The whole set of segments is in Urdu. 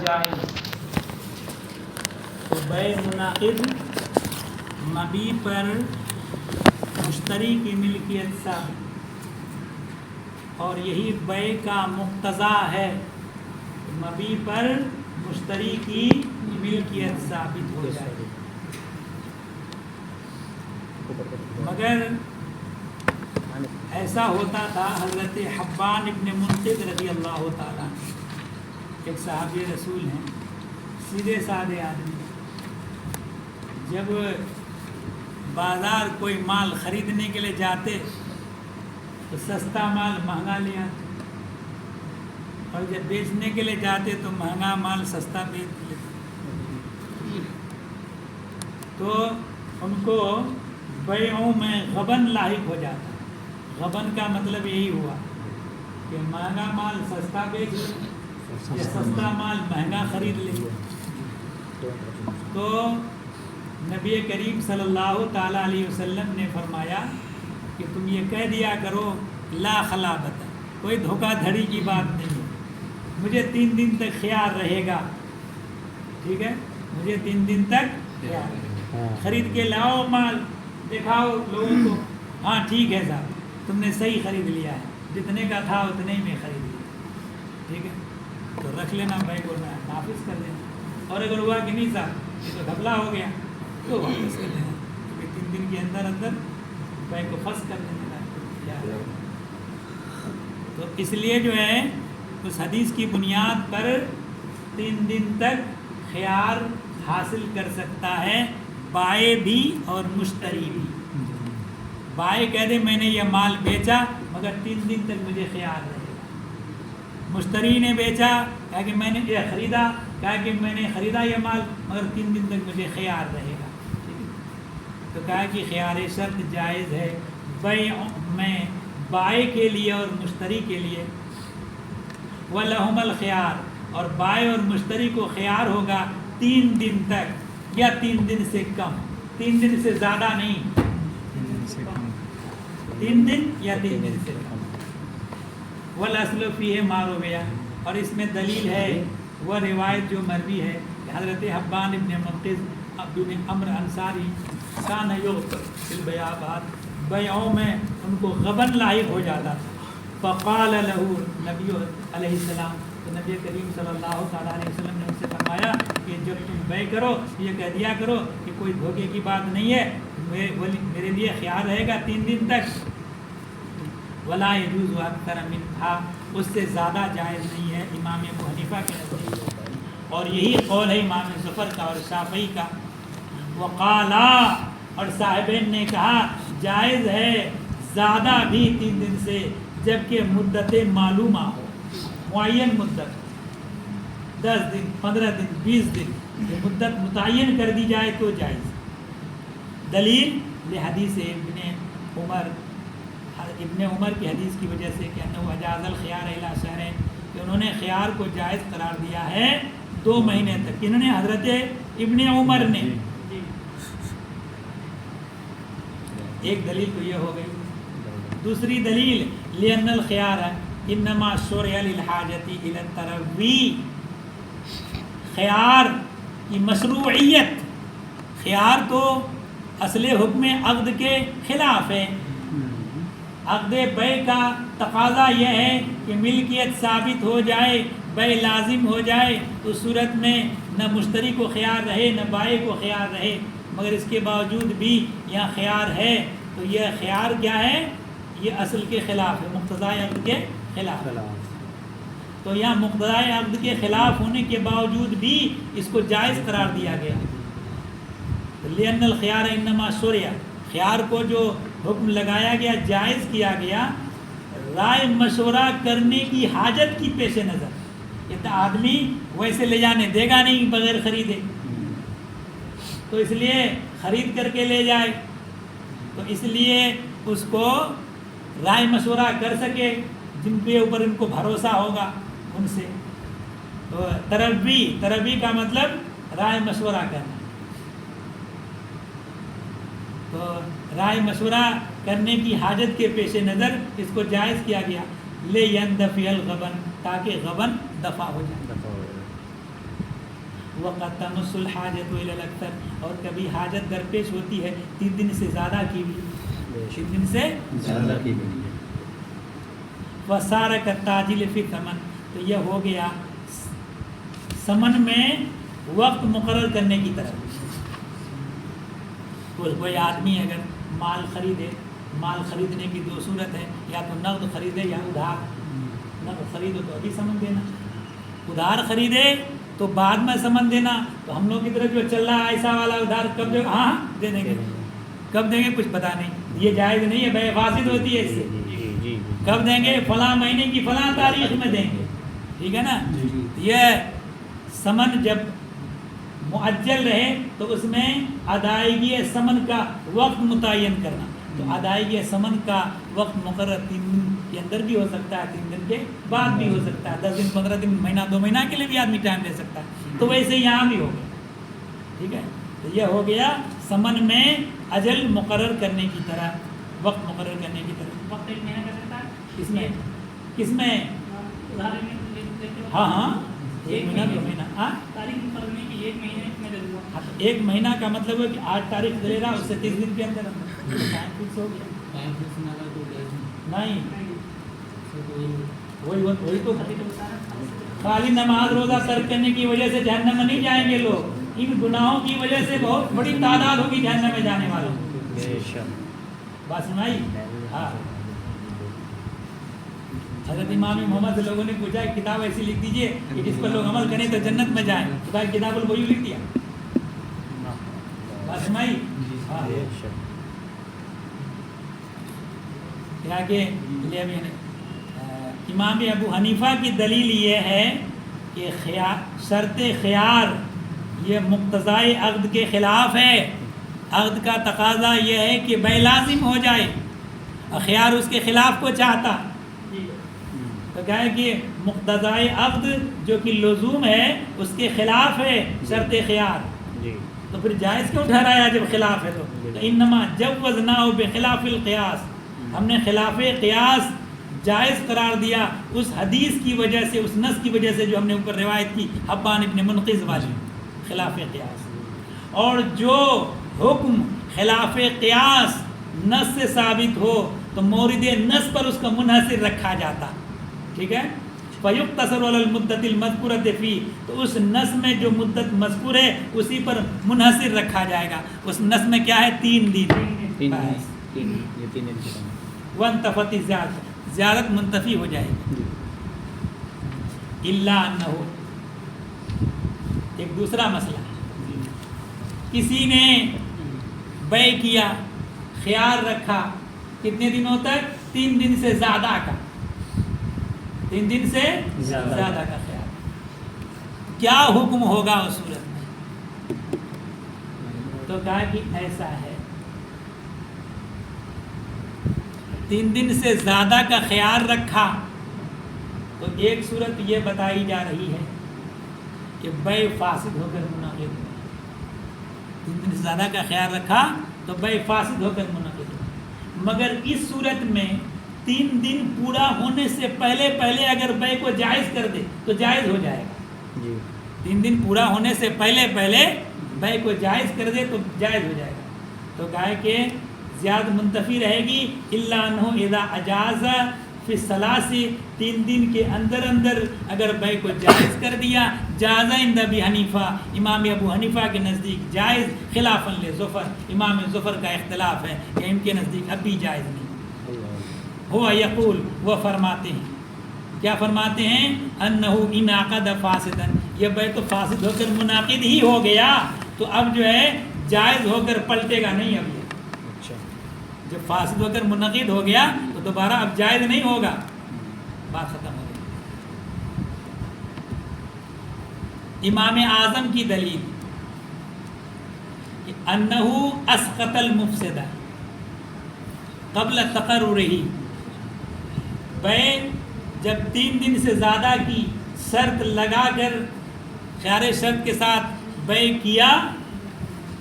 جائز. تو بیع منعقد مبیع پر مشتری کی ملکیت ثابت، اور یہی بیع کا مقتضا ہے، مبیع پر مشتری کی ملکیت ثابت ہو جائے. مگر ایسا ہوتا تھا، حضرت حبان ابن منقذ رضی اللہ تعالیٰ ایک صحابی رسول ہیں، سیدھے سادے آدمی، جب بازار کوئی مال خریدنے کے لیے جاتے تو سستا مال مہنگا لے آتے، اور جب بیچنے کے لیے جاتے تو مہنگا مال سستا بیچ لیتے. تو ان کو بیعوں میں غبن لاحق ہو جاتا. غبن کا مطلب یہی ہوا کہ مہنگا مال سستا بیچ لے یا سستا مال مہنگا خرید لے. تو نبی کریم صلی اللہ تعالیٰ علیہ وسلم نے فرمایا کہ تم یہ کہہ دیا کرو لا خلابت، کوئی دھوکہ دھڑی کی بات نہیں ہے، مجھے 3 دن تک خیال رہے گا. ٹھیک ہے، مجھے 3 دن تک خیال رہے گا، خرید کے لاؤ مال، دکھاؤ لوگوں کو، ہاں ٹھیک ہے صاحب تم نے صحیح خرید لیا ہے، جتنے کا تھا اتنے ہی میں خرید لیا. ٹھیک ہے، تو رکھ لینا بھائی کو نافذ کر دینا. اور اگر ہوا کہ نہیں صاحب یہ تو گھپلا ہو گیا تو واپس کر دینا، کیونکہ 3 دن کے اندر اندر بھائی کو پھنس کر دینا. تو اس لیے جو ہے اس حدیث کی بنیاد پر 3 دن تک خیار حاصل کر سکتا ہے بائع بھی اور مشتری بھی. بائع کہہ دے میں نے یہ مال بیچا مگر 3 دن تک مجھے خیار رہے گا. مشتری نے بیچا، کہا کہ میں نے یہ خریدا، کہا کہ میں نے خریدا یہ مال مگر 3 دن تک مجھے خیار رہے گا. تو کہا کہ خیار شرط جائز ہے بیع میں بائع کے لیے اور مشتری کے لیے. وَلَهُمَ الْخِيَارُ، اور بائع اور مشتری کو خیار ہوگا 3 دن تک یا 3 دن سے کم، 3 دن سے زیادہ نہیں، 3 دن یا 3 دن سے کم. وَالْأَصْلُ فِيهِ مَا رُوِيَ، اور اس میں دلیل ہے وہ روایت جو مروی ہے کہ حضرت حبان ابن منقذ بن عمرو انصاری کان یغبن فی البیعات، بیعوں میں ان کو غبن لاحق ہو جاتا تھا. فقال له نبی علیہ السلام، تو نبی کریم صلی اللہ تعالیٰ علیہ وسلم نے ان سے فرمایا کہ جب تم بیع کرو یہ کہہ دیا کرو کہ کوئی دھوکے کی بات نہیں ہے، میرے لیے خیال رہے گا 3 دن تک. ولا يجوز اکثر منها، اس سے زیادہ جائز نہیں ہے امام ابو حنیفہ کے نزدیک، اور یہی قول ہے امام ظفر کا اور شافعی کا. وقالا، اور صاحبین نے کہا جائز ہے زیادہ بھی 3 دن سے، جبکہ مدت معلومہ ہو، معین مدت، 10 دن 15 دن 20 دن، یہ مدت متعین کر دی جائے تو جائز. دلیل لحدیث ابن عمر کی حدیث کی وجہ سے کہ انہو اجاز الخیار الی شہرین، کہ انہوں نے خیار کو جائز قرار دیا ہے 2 مہینے تک. انہوں نے حضرت ابن عمر نے. ایک دلیل تو یہ ہو گئی. دوسری دلیل لأن الخیار انما شرع للحاجۃ الی التروی، خیار کی مشروعیت، خیار تو اصل حکم عقد کے خلاف ہے. عقد بیع کا تقاضا یہ ہے کہ ملکیت ثابت ہو جائے، بیع لازم ہو جائے، تو صورت میں نہ مشتری کو خیار رہے نہ بائع کو خیار رہے. مگر اس کے باوجود بھی یہاں خیار ہے، تو یہ خیار کیا ہے؟ یہ اصل کے خلاف ہے، مقتضائے عقد کے خلاف. تو یہاں مقتضائے عقد کے خلاف ہونے کے باوجود بھی اس کو جائز قرار دیا گیا. لأن الخیار انما شرع، خیار کو جو حکم لگایا گیا، جائز کیا گیا، رائے مشورہ کرنے کی حاجت کی پیش نظر. یہ تو آدمی ویسے لے جانے دے گا نہیں بغیر خریدے، تو اس لیے خرید کر کے لے جائے، تو اس لیے اس کو رائے مشورہ کر سکے جن کے اوپر ان کو بھروسہ ہوگا ان سے. تو تربی کا مطلب رائے مشورہ کرنا. تو رائے مشورہ کرنے کی حاجت کے پیش نظر اس کو جائز کیا گیا. لے یندفع الغبن، تاکہ غبن دفع ہو جائے. وقت تمس الحاجت الی الاکثر، اور کبھی حاجت درپیش ہوتی ہے 3 دن سے زیادہ کی بھی، 3 دن سے زیادہ کی بھی. وسار کالتاجل فی ثمن، تو یہ ہو گیا ثمن میں وقت مقرر کرنے کی طرف. کوئی آدمی اگر مال خریدے، مال خریدنے کی 2 صورت ہے، یا تو نقد خریدے یا ادھار. نقد خریدو تو ابھی سمن دینا، ادھار خریدے تو بعد میں سمن دینا. تو ہم لوگ کی طرف جو چل رہا ہے ایسا والا ادھار کب دے، ہاں دے دیں گے، کب دیں گے کچھ پتہ نہیں، یہ جائز نہیں ہے، بے فاسد ہوتی ہے اس سے. کب دیں گے؟ فلاں مہینے کی فلاں تاریخ میں دیں گے، ٹھیک ہے نا. یہ سمن جب معجل رہے تو اس میں ادائیگی سمن کا وقت متعین کرنا. تو ادائیگی سمن کا وقت مقرر 3 دن کے اندر بھی ہو سکتا ہے، 3 دن کے بعد بھی ہو سکتا ہے، 10 دن 15 دن مہینہ 2 مہینہ کے لیے بھی آدمی ٹائم لے سکتا ہے. تو ویسے یہاں بھی ہو گیا، ٹھیک ہے. تو یہ ہو گیا سمن میں اجل مقرر کرنے کی طرح، وقت مقرر کرنے کی طرح. وقت 1 مہینہ کر سکتا ہے کس میں؟ کس میں؟ ہاں ہاں 1 مہینہ 2 مہینہ. ہاں تاریخ مقرر نہیں کہ 1 مہینے میں دے دوں گا. 1 مہینہ کا مطلب ہے کہ 8 تاریخ دے رہا، اس سے 30 دن کے اندر ٹائم فکس ہو گیا. نہیں وہی تو خالی نماز روزہ ترک کرنے کی وجہ سے جہنم میں نہیں جائیں گے لوگ، ان گناہوں کی وجہ سے بہت بڑی تعداد ہوگی جہنم میں جانے والوں. بات سنائی؟ ہاں. حضرت امام محمد سے لوگوں نے پوچھا کہ کتاب ایسی لکھ دیجئے کہ جس پر لوگ عمل کریں تو جنت میں جائیں، تو کہا کتاب الوحی لکھ دیا. بات سنائی؟ ہاں. کیا کہ امام ابو حنیفہ کی دلیل یہ ہے کہ شرط خیار یہ مقتضائے عقد کے خلاف ہے. عقد کا تقاضا یہ ہے کہ بے لازم ہو جائے، خیار اس کے خلاف کو چاہتا. تو کہا ہے کہ مقتضائے عقد جو کہ لزوم ہے اس کے خلاف ہے شرط خیار. تو پھر جائز کیوں ٹھہرایا جب خلاف ہے؟ تو انما جوزناہ بخلاف القیاس، ہم نے خلاف قیاس جائز قرار دیا اس حدیث کی وجہ سے، اس نص کی وجہ سے جو ہم نے اوپر روایت کی حبان ابن منقذ والی، خلاف قیاس. اور جو حکم خلاف قیاس نص سے ثابت ہو تو مورد نص پر اس کا منحصر رکھا جاتا، ٹھیک ہے. فیقتصر علی المدت المذکورۃ فی، تو اس نص میں جو مدت مذکور ہے اسی پر منحصر رکھا جائے گا. اس نص میں کیا ہے؟ 3 دن. وانتفت الزیادۃ، زیارت منتفی ہو جائے گی. الا انہ، ایک دوسرا مسئلہ، کسی نے بیع کیا، خیار رکھا کتنے دنوں تک؟ 3 دن سے زیادہ کا، 3 دن سے زیادہ کا خیار. کیا حکم ہوگا اس صورت میں؟ تو کہا کہ ایسا ہے، 3 دن سے زیادہ کا خیال رکھا تو ایک صورت یہ بتائی جا رہی ہے کہ بیع فاسد ہو کر منعقد ہو. 3 دن سے زیادہ کا خیال رکھا تو بیع فاسد ہو کر منعقد ہو. مگر اس صورت میں 3 دن پورا ہونے سے پہلے اگر بیع کو جائز کر دے تو جائز ہو جائے گا. 3 دن پورا ہونے سے پہلے بیع کو جائز کر دے تو جائز ہو جائے گا. تو کہا کہ زیادہ منتفی رہے گی الا انہ اذا اجاز فی الثلاث، 3 دن کے اندر اگر بیع کو جائز کر دیا، جاز عند ابی حنیفہ، امام ابو حنیفہ کے نزدیک جائز، خلافا لظفر، امام ظفر کا اختلاف ہے کہ ان کے نزدیک اب بھی جائز نہیں. ہوا یقول، وہ فرماتے ہیں، کیا فرماتے ہیں؟ انہ انعقد فاسدا، یہ بیع تو فاسد ہو کر منعقد ہی ہو گیا تو اب جو ہے جائز ہو کر پلٹے گا نہیں. اب یہ جب فاسد ہو کر منعقد ہو گیا تو دوبارہ اب جائز نہیں ہوگا، بات ختم ہو گئی. امام اعظم کی دلیل کہ انہ اسقط المفسدہ قبل تقررہ، بیع جب 3 دن سے زیادہ کی شرط لگا کر خیار شرط کے ساتھ بیع کیا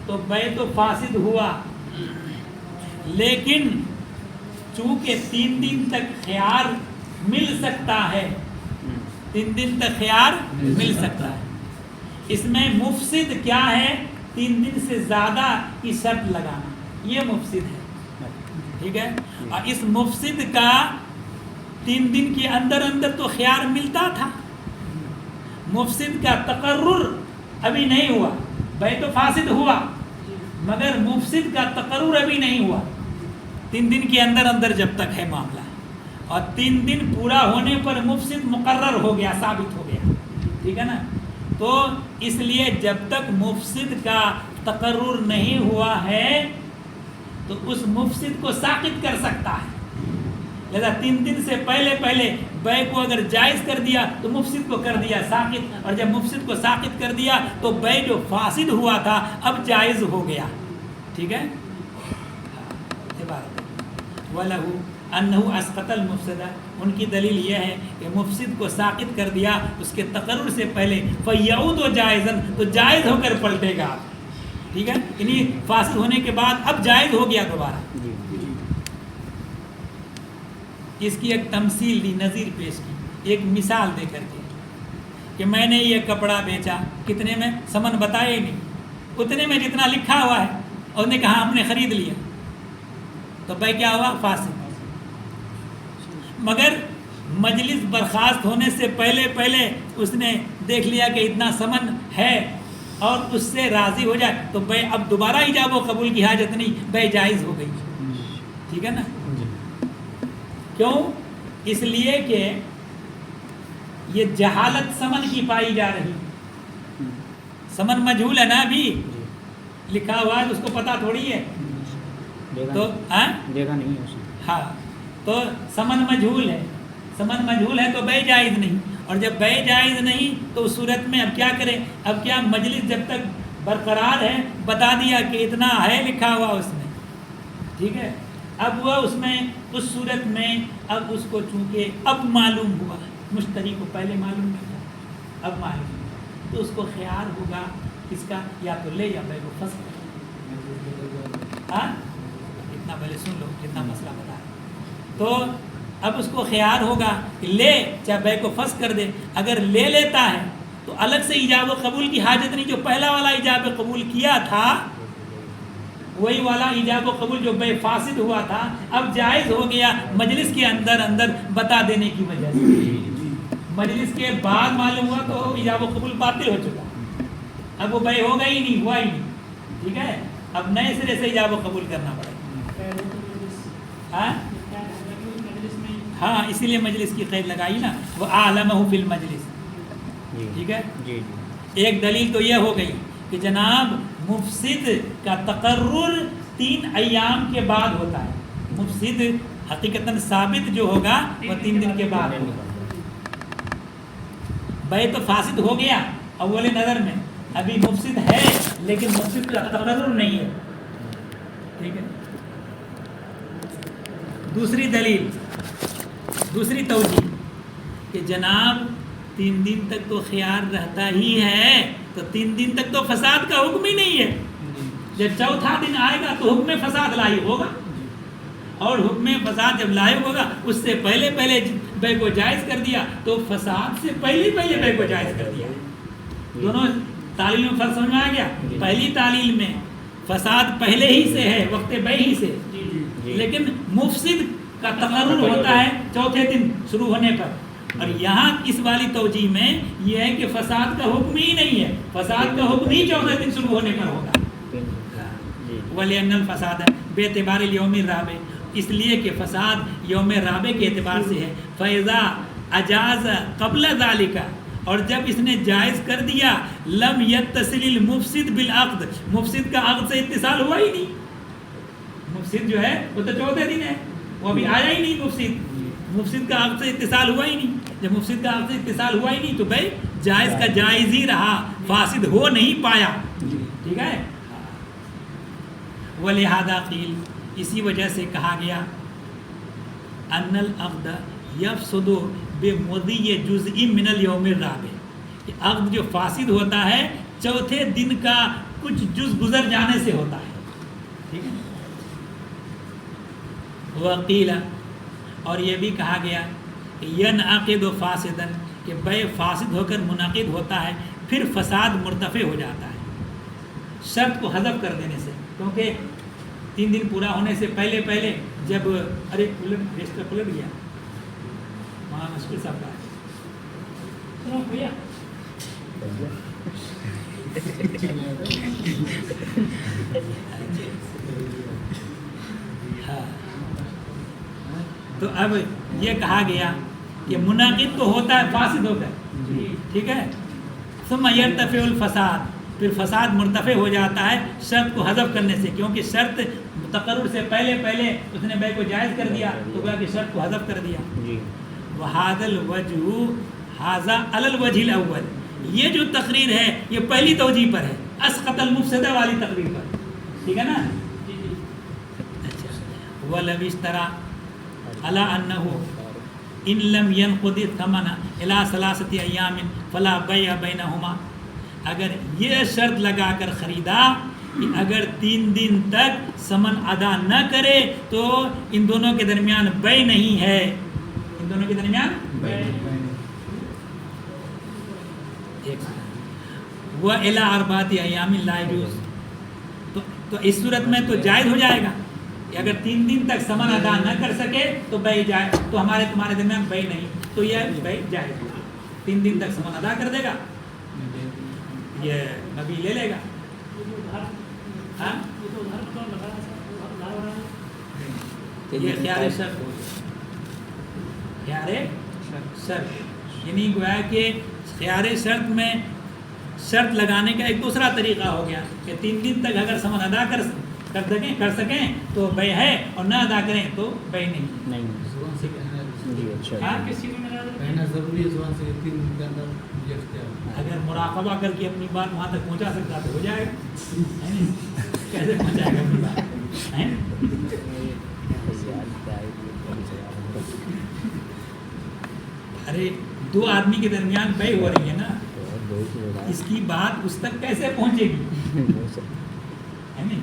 تو بیع تو فاسد ہوا، لیکن چونکہ 3 دن تک خیار مل سکتا ہے، 3 دن تک خیار مل سکتا ہے، اس میں مفسد کیا ہے؟ 3 دن سے زیادہ کی شرط لگانا، یہ مفسد ہے، ٹھیک ہے؟ اور اس مفسد کا 3 دن کے اندر اندر تو خیار ملتا تھا، مفسد کا تقرر ابھی نہیں ہوا، بھائی تو فاسد ہوا مگر مفسد کا تقرر ابھی نہیں ہوا، 3 دن کے اندر اندر جب تک ہے معاملہ، اور 3 دن پورا ہونے پر مفسد مقرر ہو گیا، ثابت ہو گیا، ٹھیک ہے نا؟ تو اس لیے جب تک مفسد کا تقرر نہیں ہوا ہے تو اس مفسد کو ساقط کر سکتا ہے، لہذا 3 دن سے پہلے بیع کو اگر جائز کر دیا تو مفسد کو کر دیا ساقط، اور جب مفسد کو ساقط کر دیا تو بیع جو فاسد ہوا تھا اب جائز ہو گیا، ٹھیک ہے؟ وَلَهُ أَنَّهُ أَسْقَطَ الْمُفْسِدَ، ان کی دلیل یہ ہے کہ مفسد کو ساقط کر دیا اس کے تقرر سے پہلے، فَيَعُودُ جَائِزًا، تو جائز ہو کر پلٹے گا، ٹھیک ہے؟ یعنی فاسد ہونے کے بعد اب جائز ہو گیا دوبارہ۔ اس کی ایک تمثیل دی، نظیر پیش کی، ایک مثال دے کر کے کہ میں نے یہ کپڑا بیچا، کتنے میں؟ ثمن بتایا ہی نہیں، اتنے میں جتنا لکھا ہوا ہے، اور نے کہا ہم نے خرید لیا، تو بھائی کیا ہوا؟ فاسد۔ مگر مجلس برخاست ہونے سے پہلے اس نے دیکھ لیا کہ اتنا ثمن ہے اور اس سے راضی ہو جائے تو بھائی اب دوبارہ ایجاب و قبول کی حاجت نہیں، بھائی جائز ہو گئی، ٹھیک ہے نا؟ کیوں؟ اس لیے کہ یہ جہالت ثمن کی پائی جا رہی، ثمن مجہول ہے نا، ابھی لکھا ہوا ہے تو اس کو پتہ تھوڑی ہے، تو دیکھا نہیں ہے، ہاں، تو ثمن مجہول ہے، ثمن مجہول ہے تو بیع جائز نہیں، اور جب بیع جائز نہیں تو اس صورت میں اب کیا کریں؟ اب کیا مجلس جب تک برقرار ہے بتا دیا کہ اتنا ہے لکھا ہوا اس میں، ٹھیک ہے؟ اب وہ اس میں اس صورت میں اب اس کو چونکہ اب معلوم ہوا، مشتری کو پہلے معلوم نہیں تھا، اب معلوم ہوا تو اس کو خیار ہوگا کس کا؟ یا تو لے یا بیع کو فسخ کر۔ ہاں اتنا پہلے سن لو کتنا مسئلہ بتا ہے، تو اب اس کو خیار ہوگا کہ لے چاہے بیع کو فسخ کر دے، اگر لے لیتا ہے تو الگ سے ایجاب و قبول کی حاجت نہیں، جو پہلا والا ایجاب و قبول کیا تھا وہی والا ایجاب و قبول جو بیع فاسد ہوا تھا اب جائز ہو گیا، مجلس کے اندر اندر بتا دینے کی وجہ سے، مجلس کے بعد معلوم ہوا تو ایجاب و قبول باطل ہو چکا، اب وہ بیع ہوگا ہی نہیں، ہوا ہی نہیں، ٹھیک ہے؟ اب نئے سرے سے ایجاب و قبول کرنا پڑے گا۔ ہاں اسی لیے مجلس کی قید لگائی نا، وہ عالمہ فی المجلس، ٹھیک ہے؟ ایک دلیل تو یہ ہو گئی کہ جناب مفسد کا تقرر 3 ایام کے بعد ہوتا ہے، مفسد حقیقتاً ثابت جو ہوگا وہ 3 دن کے بعد ہوگا، بیع تو فاسد ہو گیا اول نظر میں، ابھی مفسد ہے لیکن مفسد کا تقرر نہیں ہے، ٹھیک ہے؟ دوسری دلیل، دوسری توجیہ کہ جناب 3 دن تک تو خیار رہتا ہی ہے، تو 3 دن تک تو فساد کا حکم ہی نہیں ہے، جب چوتھا دن آئے گا تو حکم فساد لائق ہوگا، اور حکم فساد جب لائق ہوگا اس سے پہلے بیع کو جائز کر دیا تو فساد سے پہلے بیع کو جائز کر دیا، دونوں تعلیل میں فرق سمجھ میں آ گیا؟ پہلی تعلیل میں فساد پہلے ہی سے ہے، وقت بیع ہی سے، لیکن مفسد کا تقرر ہوتا ہے چوتھے دن شروع ہونے پر، اور یہاں اس والی توجیہ میں یہ ہے کہ فساد کا حکم ہی نہیں ہے، فساد کا حکم ہی چوتھے دن شروع ہونے پر ہوگا، وَلِأَنَّ الْفَسَادَ بِاعْتِبَارِ الْيَوْمِ الرَّابِعِ، اس لیے کہ فساد یوم رابع کے اعتبار سے ہے، فَإِذَا أَجَازَ قَبْلَ ذَلِكَ، اور جب اس نے جائز کر دیا، لم يتصل المفسد بالعقد، مفسد کا عقد سے اتصال ہوا ہی نہیں، مفسد جو ہے وہ تو چوتھے دن ہے، وہ ابھی آیا ہی نہیں، مفسد کا عقد سے اتصال ہوا ہی نہیں، جب مفسد کا عقد سے اتصال ہوا ہی نہیں تو بھائی جائز کا جائز ہی رہا، فاسد ہو نہیں پایا، ٹھیک ہے؟ وَلِهَذَا قِيلَ، اسی وجہ سے کہا گیا أَنَّ الْعَقْدَ يَفْسُدُ بِمُضِيِّ جُزْءٍ مِنَ الْيَوْمِ الرَّابِعِ، کہ عقد جو فاسد ہوتا ہے چوتھے دن کا کچھ جز گزر جانے سے ہوتا ہے، ٹھیک ہے؟ وقیل، اور یہ بھی کہا گیا کہ ینعقد فاسداً، کہ بیع فاسد ہو کر منعقد ہوتا ہے پھر فساد مرتفع ہو جاتا ہے شرط کو حذف کر دینے سے، کیونکہ 3 دن پورا ہونے سے پہلے جب ارے رجسٹر پلٹ گیا وہاں مشکل صاحب کا سنو بھیا ہاں تو اب یہ کہا گیا کہ منعقد تو ہوتا ہے فاسد ہوتا ہے، ٹھیک ہے، ثم یرتفع الفساد، پھر فساد مرتفع ہو جاتا ہے شرط کو حذف کرنے سے، کیونکہ شرط تقرر سے پہلے اس نے بے کو جائز کر دیا تو گویا کہ شرط کو حذف کر دیا۔ وَهَذَا الْوَجْهُ هَذَا عَلَى الْوَجْهِ الْأَوَّلِ، یہ جو تقریر ہے یہ پہلی توجیہ پر ہے، اسقط المفسدہ والی تقریر پر، ٹھیک ہے نا۔ اچھا وَلَوِ اشْتَرَى عَلَىٰ أَنَّهُ إِن لَمْ يَنْقُضِ الثَّمَنَ إِلَىٰ 3 أَيَّامٍ فَلَا بَيْعَ بَيْنَهُمَا، اگر یہ شرط لگا کر خریدا کہ اگر 3 دن تک ثمن ادا نہ کرے تو ان دونوں کے درمیان بیع نہیں ہے، ان دونوں کے درمیان وَإِلَىٰ 4 أَيَّامٍ لَا يَجُوزُ، تو اس صورت میں تو جائز ہو جائے گا کہ اگر 3 دن تک ثمن ادا نہ کر سکے تو بیع جائے، تو ہمارے تمہارے درمیان بیع نہیں، تو یہ بیع جائز ہوگا، 3 دن تک ثمن ادا کر دے گا، یہ نبی لے لے گا۔ ہاں یہ خیار شرط ہو گیا، خیار شرط، یعنی گویا کہ خیار شرط میں شرط لگانے کا ایک دوسرا طریقہ ہو گیا کہ 3 دن تک اگر ثمن ادا کر سکیں تو بیع ہے، اور نہ ادا کریں تو بیع نہیں۔ اگر مراقبہ کر کے اپنی بات وہاں تک پہنچا سکتا تو ہو جائے گا، کیسے پہنچائے گا اپنی بات؟ ارے 2 آدمی کے درمیان بیع ہو رہی ہے نا، اس کی بات اس تک کیسے پہنچے گی؟ ہے نہیں؟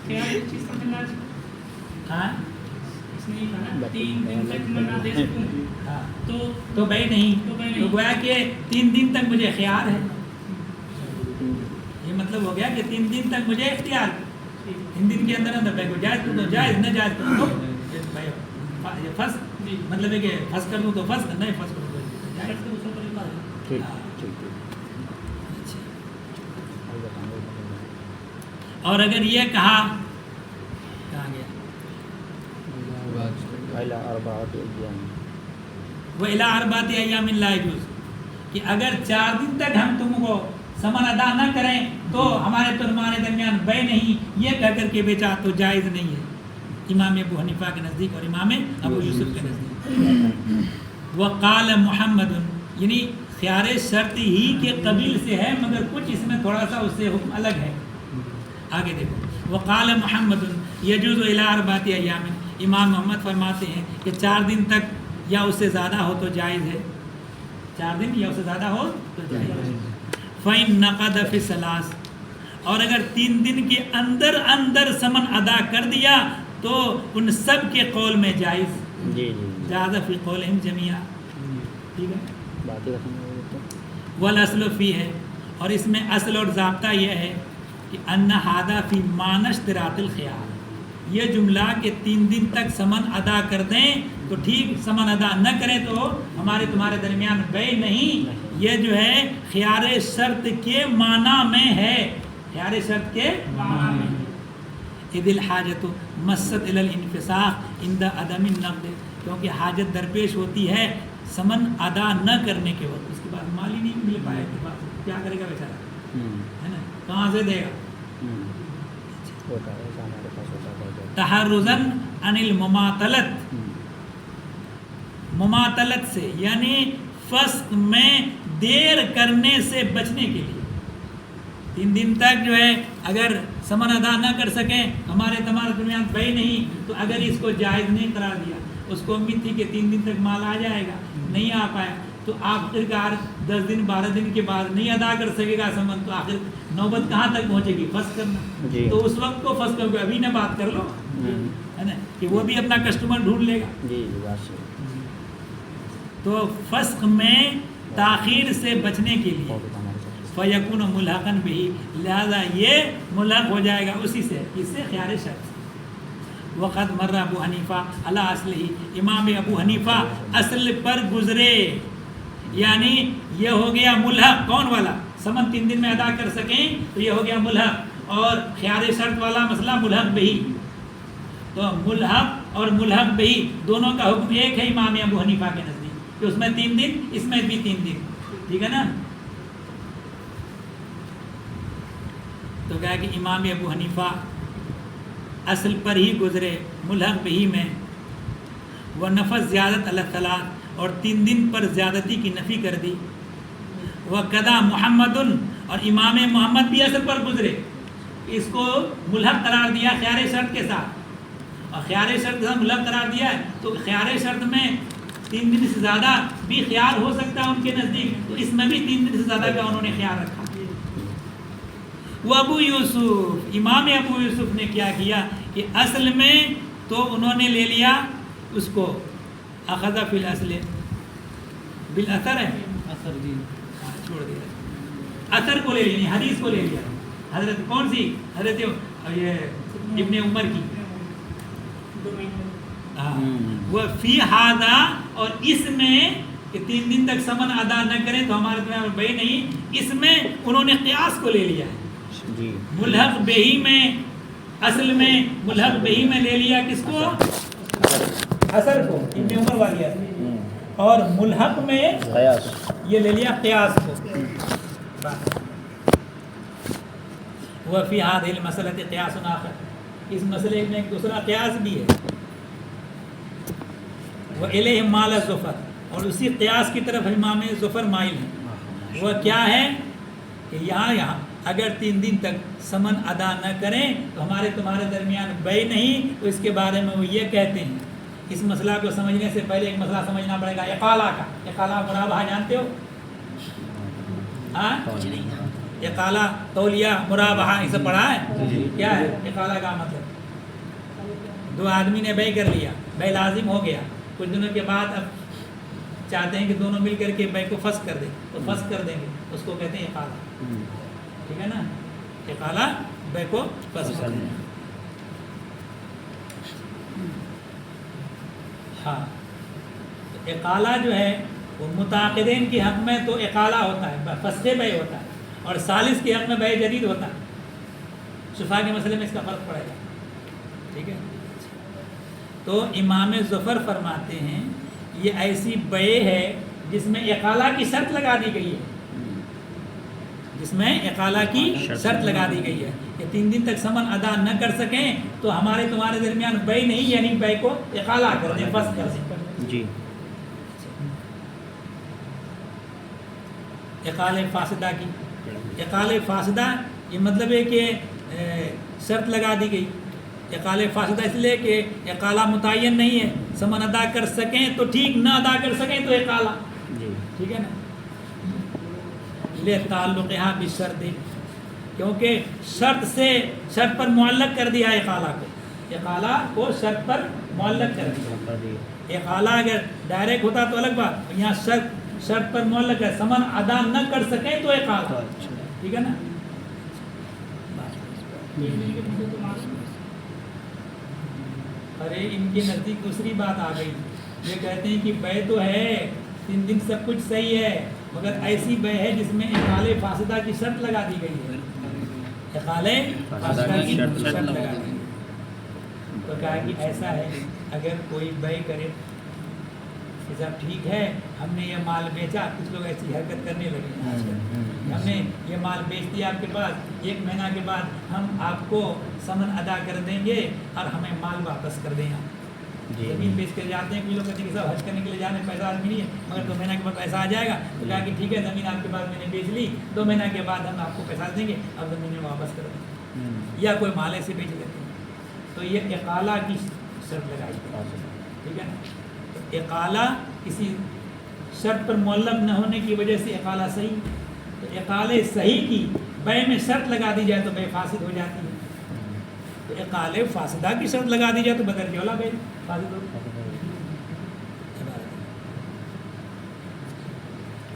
کیا یہ چیز سمجھ میں آ جائے؟ ہاں 3 دن تک میں نہ دے سکوں تو بیع نہیں، تو گویا کہ 3 دن تک مجھے خیار ہے، یہ مطلب ہو گیا کہ 3 دن تک مجھے اختیار، 3 دن کے اندر بیع کو جائز کروں تو جائز، نہ جائز کروں تو فسق، مطلب ہے کہ فسق کر دوں تو فسق، نہیں فسق کروں تو جائز۔ اور اگر یہ کہا کہاں گیا وَإِلَىٰ 4 أَيَّامٍ لَا يَجُوزُ، کہ اگر 4 دن تک ہم تم کو ثمن ادا نہ کریں تو ہمارے تمہارے درمیان بیع نہیں، یہ کہہ کر کے بیچا تو جائز نہیں ہے، امام ابو حنیفہ کے نزدیک اور امام ابو یوسف کے نزدیک۔ وقال محمد، یعنی خیار شرط ہی کے قبیل سے ہے مگر کچھ اس میں تھوڑا سا اس سے حکم الگ ہے، آگے دیکھو۔ وقال محمد یجوز الی 4 ایام، امام محمد فرماتے ہیں کہ 4 دن تک یا اس سے زیادہ ہو تو جائز ہے، 4 دن یا اس سے زیادہ ہو تو جائز ہے۔ فَإِن نَقَدَ فِي الثَّلَاثِ، اور اگر 3 دن کے اندر ثمن ادا کر دیا تو ان سب کے قول میں جائز، جاز فی قولہم جمیعا، ٹھیک ہے۔ والاصل فی ہے، اور اس میں اصل اور ضابطہ یہ ہے کہ ان ھذا فی معنی اشتراط الخیار، یہ جملہ کہ 3 دن تک ثمن ادا کر دیں تو ٹھیک، ثمن ادا نہ کریں تو ہمارے تمہارے درمیان بیع نہیں، یہ جو ہے خیار شرط کے معنی میں ہے، خیار شرط کے معنی میں۔ اذ الحاجت مست الی الانفساخ عند عدم النقد، کیونکہ حاجت درپیش ہوتی ہے ثمن ادا نہ کرنے کے وقت، اس کے بعد مال ہی نہیں مل پائے کے بعد کیا کرے گا بیچارہ، ہے نا، کہاں سے دے گا؟ تحرزاً عن المماطلت، مماطلت سے یعنی فسق میں دیر کرنے سے بچنے کے لیے، 3 دن تک جو ہے اگر ثمن ادا نہ کر سکیں ہمارے تمہارے درمیان بیع نہیں، تو اگر اس کو جائز نہیں قرار دیا، اس کو امید تھی کہ 3 دن تک مال آ جائے گا، نہیں آ پایا تو آخرکار 10 دن 12 دن کے بعد نہیں ادا کر سکے گا ثمن، تو آخر نوبت کہاں تک پہنچے گی؟ فسق کرنا، تو اس وقت کو فسق کر کے ابھی نہ بات کر لو، ہے نا، کہ وہ بھی اپنا کسٹمر ڈھونڈ لے گا۔ تو فسق میں تاخیر سے بچنے کے لیے فیکون ملحقاً بھی، لہذا یہ ملحق ہو جائے گا اسی سے، اس سے خیار شرط سے۔ وقت مر ابو حنیفہ علی اصلہ، امام ابو حنیفہ اصل پر گزرے، یعنی یہ ہو گیا ملحق، کون والا؟ سمن 3 دن میں ادا کر سکیں تو یہ ہو گیا ملحق، اور خیار شرط والا مسئلہ ملحق بہی، تو ملحق اور ملحق بہی دونوں کا حکم ایک ہے امام ابو حنیفہ کے نزدیک، کہ اس میں 3 دن، اس میں بھی 3 دن، ٹھیک ہے نا؟ تو کہا کہ امام ابو حنیفہ اصل پر ہی گزرے ملحق بہی میں، وہ نفس زیادت اللہ تعالیٰ، اور 3 دن پر زیادتی کی نفی کر دی، وہ قدا محمد، اور امام محمد بھی اصل پر گزرے، اس کو ملحق قرار دیا خیار شرط کے ساتھ، اور خیار شرط کے ساتھ ملحق قرار دیا ہے تو خیار شرط میں 3 دن سے زیادہ بھی خیار ہو سکتا ہے ان کے نزدیک، تو اس میں بھی 3 دن سے زیادہ کا انہوں نے خیال رکھا۔ وہ ابو یوسف، امام ابو یوسف نے کیا کیا کہ اصل میں تو انہوں نے لے لیا اس کو، اخذ فی الاصل بالاثر ہے، اثر جی چھوڑ دیا، اثر کو لے لیا، حدیث کو لے لیا، حضرت کون سی؟ حضرت یہ ابن عمر کی، وہ فی ہذا، اور اس میں کہ 3 دن تک سمن ادا نہ کریں تو ہمارے درمیان بے نہیں، اس میں انہوں نے قیاس کو لے لیا ہے، ملحق بہی میں، اصل میں ملحق بہی میں لے لیا کس کو؟ اثر کو، ابن عمر والی اثر، اور ملحق میں یہ لے لیا قیاس کو۔ وہ فی هذه المسألة قیاس آخر، اس مسئلے میں ایک دوسرا قیاس بھی ہے، وإلیہ مال ظفر، اور اسی قیاس کی طرف امام ظفر مائل ہیں، وہ کیا ہے کہ یہاں اگر 3 دن تک سمن ادا نہ کریں تو ہمارے تمہارے درمیان بے نہیں، تو اس کے بارے میں وہ یہ کہتے ہیں، اس مسئلہ کو سمجھنے سے پہلے ایک مسئلہ سمجھنا پڑے گا اقالہ کا۔ اقالہ مرابحہ جانتے ہو؟ اقالہ تولیہ مرابحہ اسے پڑھا ہے؟ کیا ہے اقالہ کا مطلب؟ 2 آدمی نے بے کر لیا، بے لازم ہو گیا، کچھ دنوں کے بعد اب چاہتے ہیں کہ دونوں مل کر کے بے کو فسخ کر دیں، تو فسخ کر دیں گے، اس کو کہتے ہیں اقالہ، ٹھیک ہے نا؟ اقالہ بے کو فسخ کر دیں۔ ہاں، تو اقالہ جو ہے وہ متعاقدین کے حق میں تو اقالہ ہوتا ہے، فسخ بے ہوتا ہے، اور ثالث کے حق میں بے جدید ہوتا ہے۔ شفا کے مسئلے میں اس کا فرق پڑے گا، ٹھیک ہے؟ تو امام ظفر فرماتے ہیں یہ ایسی بے ہے جس میں اقالہ کی شرط لگا دی گئی ہے، جس میں اقالہ کی شرط لگا دی گئی ہے کہ 3 دن تک سمن ادا نہ کر سکیں تو ہمارے تمہارے درمیان بے نہیں، یعنی بے کو اقالہ کر دیں، فسخ کر دیں جی۔ اقالہ فاسدہ کی، اقالہ فاسدہ یہ مطلب ہے کہ شرط لگا دی گئی، اقالہ فاسدہ اس لیے کہ اقالہ متعین نہیں ہے، سمن ادا کر سکیں تو ٹھیک، نہ ادا کر سکیں تو اقالہ، ٹھیک ہے نا؟ لے تعلقہ بشرط، کیونکہ شرط سے، شرط پر معلق کر دیا ہے اقالہ کو، اقالہ کو شرط پر معلق کر دیا۔ اقالہ اگر ڈائریکٹ ہوتا تو الگ بات، یہاں شرط پر معلق ہے، سمن ادا نہ کر سکیں تو اقالہ، ٹھیک ہے نا؟ ارے ان کے نزدیک دوسری بات آ گئی، یہ کہتے ہیں کہ بے تو ہے 3 دن سب کچھ صحیح ہے، مگر ایسی بے ہے جس میں اقالہ فاسدہ کی شرط لگا دی گئی ہے، اقالہ فاسدہ کی شرط لگا دی گئی۔ تو کہا کہ ایسا ہے اگر کوئی بے کرے کہ صاحب ٹھیک ہے ہم نے یہ مال بیچا، کچھ لوگ ایسی حرکت کرنے لگے، ہم نے یہ مال بیچ دیا آپ کے پاس، 1 مہینہ کے بعد ہم آپ کو سمن ادا کر دیں گے اور ہمیں مال واپس کر دیں آپ۔ زمین بیچ کر جاتے ہیں، کچھ لوگ کہتے ہیں کہ صاحب حج کرنے کے لیے جانے پیسہ آدمی نہیں ہے، مگر 2 مہینہ کے بعد پیسہ آ جائے گا، تو کہا کہ ٹھیک ہے زمین آپ کے پاس میں نے بیچ لی، 2 مہینہ کے بعد ہم آپ کو پیسہ دیں گے، اب زمینیں واپس کر دیں، یا کوئی مال ایسے بیچ لیتے ہیں، تو یہ اقالہ کی شرط لگائی گئی، ٹھیک ہے نا؟ تو اقالہ کسی شرط پر معلق نہ ہونے کی وجہ سے اقالہ صحیح، تو اقالہ صحیح کی بے میں شرط لگا دی جائے تو بے فاسد ہو جاتی ہے، تو اقالہ فاسدہ کی شرط لگا دی جائے تو بدرجہ اولیٰ بے فاسد ہو۔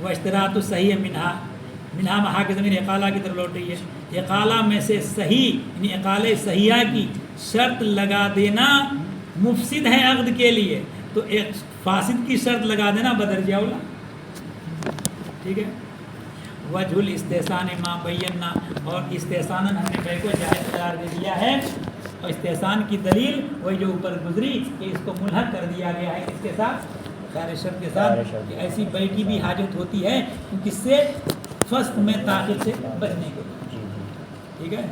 و اشتراط الصحیح منہا محا کی ضمیر اقالہ کی طرف لوٹ رہی ہے. اقالہ میں سے صحیح یعنی اقالہ صحیحہ کی شرط لگا دینا مفسد ہے عقد کے لیے، تو ایک فاسد کی شرط لگا دینا بدرجہ اولا. ٹھیک ہے. وجہ الاستحسان ما بینا، اور استحساناً ہم نے بے کو جائز قرار دے دیا ہے، اور استحسان کی دلیل وہی جو اوپر گزری کہ اس کو ملحق کر دیا گیا ہے اس کے ساتھ خیر شرط کے ساتھ کہ ایسی بے کی بھی حاجت ہوتی ہے کس سے فسق میں تاخیر سے بچنے کے لیے. ٹھیک ہے.